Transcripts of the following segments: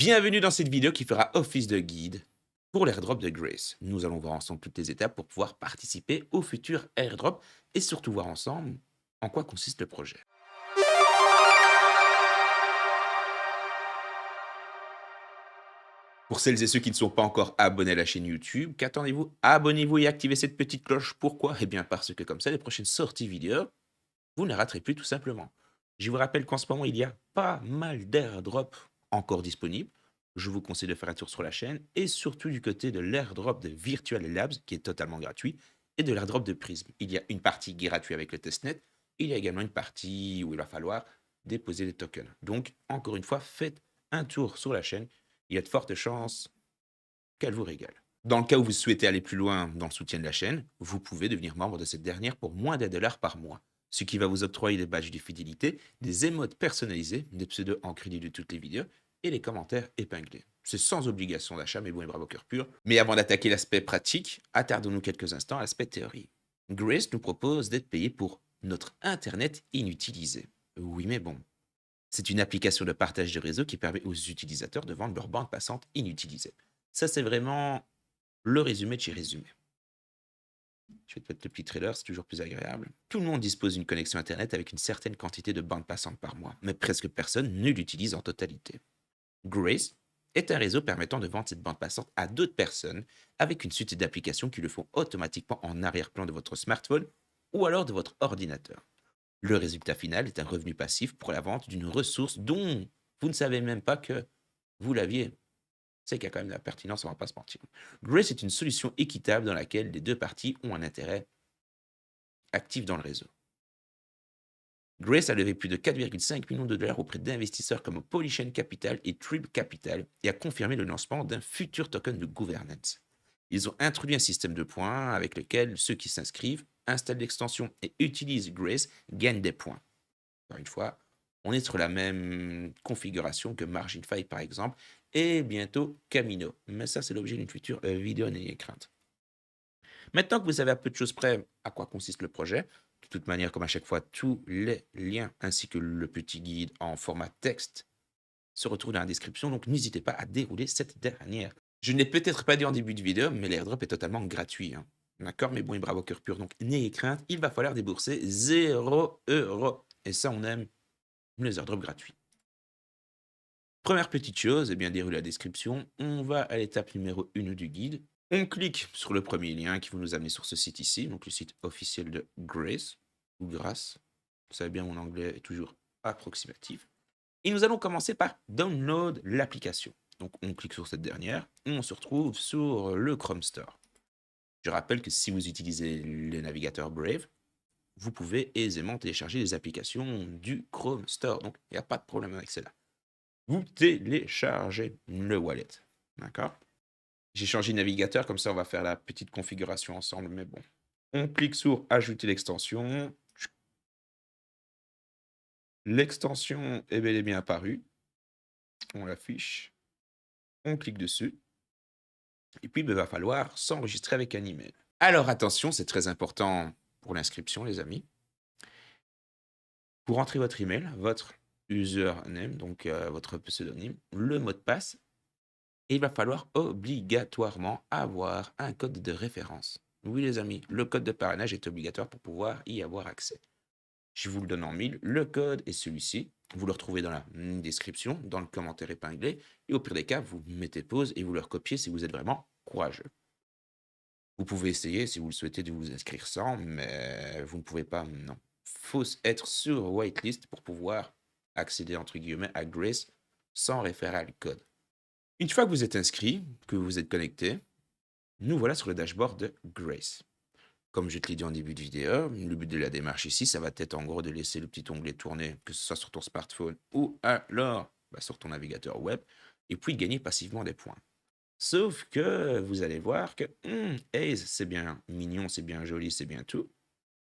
Bienvenue dans cette vidéo qui fera office de guide pour l'airdrop de Grace. Nous allons voir ensemble toutes les étapes pour pouvoir participer au futur airdrop et surtout voir ensemble en quoi consiste le projet. Pour celles et ceux qui ne sont pas encore abonnés à la chaîne YouTube, qu'attendez-vous? Abonnez-vous et activez cette petite cloche. Pourquoi? Eh bien parce que comme ça, les prochaines sorties vidéo, vous ne les raterez plus tout simplement. Je vous rappelle qu'en ce moment, il y a pas mal d'airdrops encore disponibles. Je vous conseille de faire un tour sur la chaîne et surtout du côté de l'airdrop de Virtual Labs qui est totalement gratuit et de l'airdrop de Prism. Il y a une partie gratuite avec le testnet. Il y a également une partie où il va falloir déposer des tokens. Donc, encore une fois, faites un tour sur la chaîne. Il y a de fortes chances qu'elle vous régale. Dans le cas où vous souhaitez aller plus loin dans le soutien de la chaîne, vous pouvez devenir membre de cette dernière pour moins d'1 $ par mois, ce qui va vous octroyer des badges de fidélité, des émotes personnalisés, des pseudos en crédit de toutes les vidéos et les commentaires épinglés. C'est sans obligation d'achat, mais bon et bravo cœur pur. Mais avant d'attaquer l'aspect pratique, attardons-nous quelques instants à l'aspect théorie. Grace nous propose d'être payé pour notre Internet inutilisé. Oui, mais bon. C'est une application de partage de réseau qui permet aux utilisateurs de vendre leur bande passante inutilisée. Ça, c'est vraiment le résumé de chez Résumé. Je vais te mettre le petit trailer, c'est toujours plus agréable. Tout le monde dispose d'une connexion Internet avec une certaine quantité de bande passante par mois, mais presque personne ne l'utilise en totalité. Grace est un réseau permettant de vendre cette bande passante à d'autres personnes avec une suite d'applications qui le font automatiquement en arrière-plan de votre smartphone ou alors de votre ordinateur. Le résultat final est un revenu passif pour la vente d'une ressource dont vous ne savez même pas que vous l'aviez. C'est qu'il y a quand même de la pertinence, on va pas se mentir. Grace est une solution équitable dans laquelle les deux parties ont un intérêt actif dans le réseau. Grace a levé plus de 4,5 millions de dollars auprès d'investisseurs comme Polychain Capital et Trib Capital et a confirmé le lancement d'un futur token de governance. Ils ont introduit un système de points avec lequel ceux qui s'inscrivent, installent l'extension et utilisent Grace gagnent des points. Encore une fois, on est sur la même configuration que MarginFi par exemple, et bientôt Camino. Mais ça, c'est l'objet d'une future vidéo, n'ayez crainte. Maintenant que vous savez à peu de choses près à quoi consiste le projet, de toute manière, comme à chaque fois, tous les liens ainsi que le petit guide en format texte se retrouvent dans la description, donc n'hésitez pas à dérouler cette dernière. Je n'ai peut-être pas dit en début de vidéo, mais l'airdrop est totalement gratuit, hein. D'accord, mais bon et bravo cœur pur, donc n'ayez crainte, il va falloir débourser 0 €. Et ça, on aime les airdrops gratuits. Première petite chose, eh bien déroule la description, on va à l'étape numéro 1 du guide. On clique sur le premier lien qui va nous amener sur ce site ici, donc le site officiel de Grace, ou Grace. Vous savez bien, mon anglais est toujours approximatif. Et nous allons commencer par download l'application. Donc on clique sur cette dernière, et on se retrouve sur le Chrome Store. Je rappelle que si vous utilisez le navigateur Brave, vous pouvez aisément télécharger les applications du Chrome Store. Donc il n'y a pas de problème avec cela. Vous téléchargez le wallet. D'accord? J'ai changé de navigateur, comme ça on va faire la petite configuration ensemble, mais bon. On clique sur ajouter l'extension. L'extension est bel et bien apparue. On l'affiche. On clique dessus. Et puis, il va falloir s'enregistrer avec un email. Alors attention, c'est très important pour l'inscription, les amis. Pour entrer votre email, votre username, donc votre pseudonyme, le mot de passe, et il va falloir obligatoirement avoir un code de référence. Oui, les amis, le code de parrainage est obligatoire pour pouvoir y avoir accès. Je vous le donne en mille. Le code est celui-ci. Vous le retrouvez dans la description, dans le commentaire épinglé. Et au pire des cas, vous mettez pause et vous le recopiez si vous êtes vraiment courageux. Vous pouvez essayer, si vous le souhaitez, de vous inscrire sans, mais vous ne pouvez pas, non. Faut être sur whitelist pour pouvoir accéder, entre guillemets, à Grace sans référal code. Une fois que vous êtes inscrit, que vous êtes connecté, nous voilà sur le dashboard de Grace. Comme je te l'ai dit en début de vidéo, le but de la démarche ici, ça va être en gros de laisser le petit onglet tourner, que ce soit sur ton smartphone ou alors sur ton navigateur web, et puis gagner passivement des points. Sauf que vous allez voir que Ace, c'est bien mignon, c'est bien joli, c'est bien tout.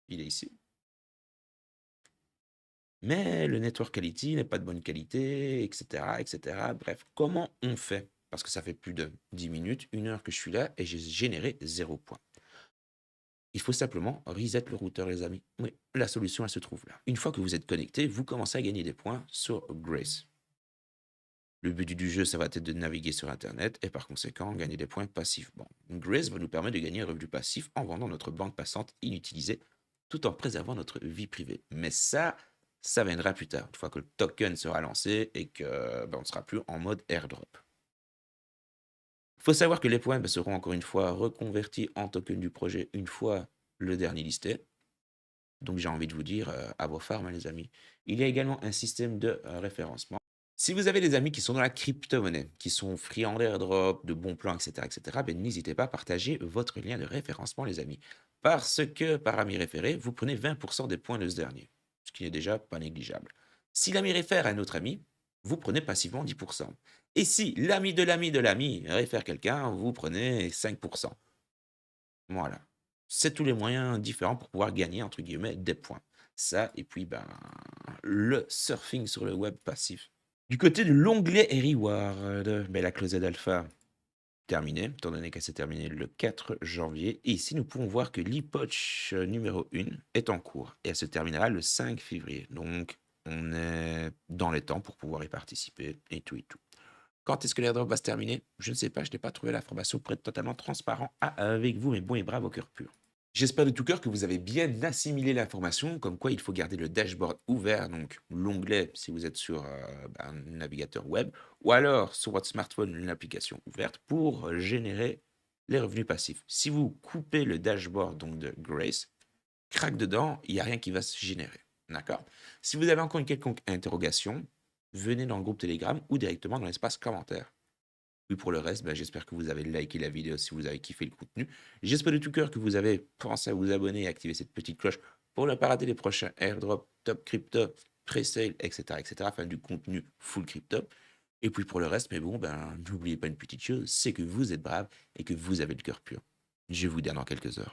Il est ici. Mais le network quality n'est pas de bonne qualité, etc., etc. Bref, comment on fait? Parce que ça fait plus de 10 minutes, 1 heure que je suis là et j'ai généré 0 points. Il faut simplement reset le routeur, les amis. Oui, la solution, elle se trouve là. Une fois que vous êtes connecté, vous commencez à gagner des points sur Grace. Le but du jeu, ça va être de naviguer sur Internet et par conséquent gagner des points passifs. Bon, Grace va nous permettre de gagner un revenu passif en vendant notre banque passante inutilisée tout en préservant notre vie privée. Mais ça viendra plus tard, une fois que le token sera lancé et que on ne sera plus en mode airdrop. Il faut savoir que les points seront encore une fois reconvertis en token du projet une fois le dernier listé. Donc j'ai envie de vous dire à vos farms, hein, les amis. Il y a également un système de référencement. Si vous avez des amis qui sont dans la crypto-monnaie, qui sont friands d'airdrop, de bons plans, etc., ben, n'hésitez pas à partager votre lien de référencement, les amis. Parce que par ami référé, vous prenez 20% des points de ce dernier, ce qui n'est déjà pas négligeable. Si l'ami réfère à un autre ami, vous prenez passivement 10%. Et si l'ami de l'ami de l'ami réfère quelqu'un, vous prenez 5%. Voilà. C'est tous les moyens différents pour pouvoir gagner, entre guillemets, des points. Ça, et puis le surfing sur le web passif. Du côté de l'onglet Reward, la closette alpha terminée, étant donné qu'elle s'est terminée le 4 janvier. Et ici, nous pouvons voir que l'epoch numéro 1 est en cours et elle se terminera le 5 février. Donc, on est dans les temps pour pouvoir y participer et tout et tout. Quand est-ce que l'airdrop va se terminer? Je ne sais pas, je n'ai pas trouvé l'information pour être totalement transparent avec vous, mes bons et braves au cœur pur. J'espère de tout cœur que vous avez bien assimilé l'information, comme quoi il faut garder le dashboard ouvert, donc l'onglet si vous êtes sur un navigateur web, ou alors sur votre smartphone l'application ouverte pour générer les revenus passifs. Si vous coupez le dashboard donc de Grace, craque dedans, il n'y a rien qui va se générer. D'accord? Si vous avez encore une quelconque interrogation, venez dans le groupe Telegram ou directement dans l'espace commentaire. Oui, pour le reste, j'espère que vous avez liké la vidéo si vous avez kiffé le contenu. J'espère de tout cœur que vous avez pensé à vous abonner et activer cette petite cloche pour ne pas rater les prochains airdrops, top crypto, pre-sale, etc., enfin du contenu full crypto. Et puis pour le reste, mais bon, n'oubliez pas une petite chose, c'est que vous êtes brave et que vous avez le cœur pur. Je vous dis à dans quelques heures.